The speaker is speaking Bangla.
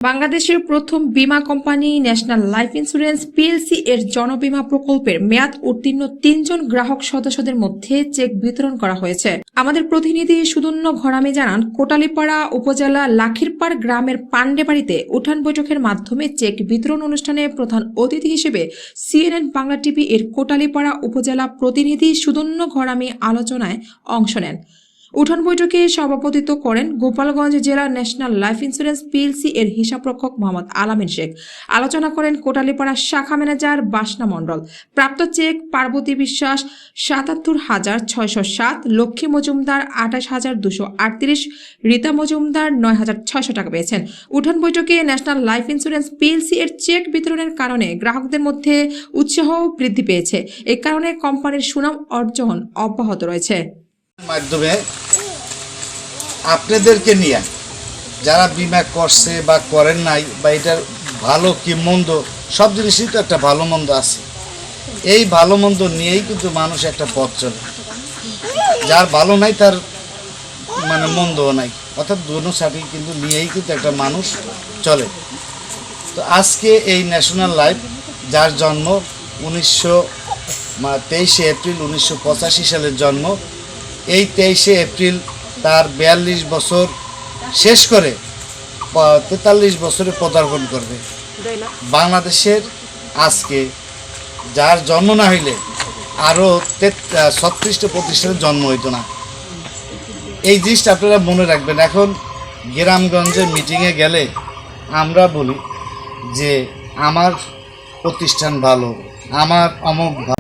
বাংলাদেশের প্রথম বীমা company national life insurance PLC এর জনবীমা প্রকল্পের মেয়াদ উত্তীর্ণ 3 জন গ্রাহক সদস্যদের মধ্যে চেক বিতরণ করা হয়েছে। আমাদের প্রতিনিধি সুদন্য ঘরামি জানান, কোটালীপাড়া উপজেলা লাখিরপাড় গ্রামের পান্ডে বাড়িতে উঠান বৈঠকের মাধ্যমে চেক বিতরণ অনুষ্ঠানে প্রধান অতিথি হিসেবে সিএনএন বাংলা টিভি এর কোটালীপাড়া উপজেলা প্রতিনিধি সুদন্য ঘরামি আলোচনায় অংশ নেন। উঠান বৈঠকে সভাপতিত্ব করেন গোপালগঞ্জ জেলা ন্যাশনাল লাইফ ইন্স্যুরেন্স পিএলসি এর হিসাবরক্ষক মোহাম্মদ আলামিন শেখ। আলোচনা করেন কোটালীপাড়া শাখা ম্যানেজার বাসনা মণ্ডল। প্রাপ্ত চেক পার্বতী বিশ্বাস ৭৭,৬০৭, লক্ষ্মী মজুমদার ২৮,২৩৮, রীতা মজুমদার ৯,৬০০ টাকা পেয়েছেন। উঠান বৈঠকে ন্যাশনাল লাইফ ইন্স্যুরেন্স পিএলসি এর চেক বিতরণের কারণে গ্রাহকদের মধ্যে উৎসাহ বৃদ্ধি পেয়েছে। এ কারণে কোম্পানির সুনাম অর্জন অব্যাহত রয়েছে। মাধ্যমে আপনাদেরকে নিয়ে যারা বিমা করছে বা করেন নাই বা এটার ভালো কি মন্দ সব জিনিসই তো একটা ভালো মন্দ আছে। এই ভালো মন্দ নিয়েই কিন্তু মানুষ একটা পথ চলে। যার ভালো নাই তার মন্দও নাই, অর্থাৎ দুনো সাথে কিন্তু নিয়েই কিন্তু একটা মানুষ চলে। তো আজকে এই ন্যাশনাল লাইফ, যার জন্ম 23শে এপ্রিল 1985 সালের জন্ম, এই 23শে এপ্রিল তার 42 বছর শেষ করে 43 বছরে পদার্পণ করবে। বাংলাদেশের আজকে যার জন্ম না হইলে আরও 36টা প্রতিষ্ঠানের জন্ম হইতো না। এই জিনিসটা আপনারা মনে রাখবেন। এখন গ্রামগঞ্জে মিটিংয়ে গেলে আমরা বলি যে আমার প্রতিষ্ঠান ভালো, আমার অমুক ভালো।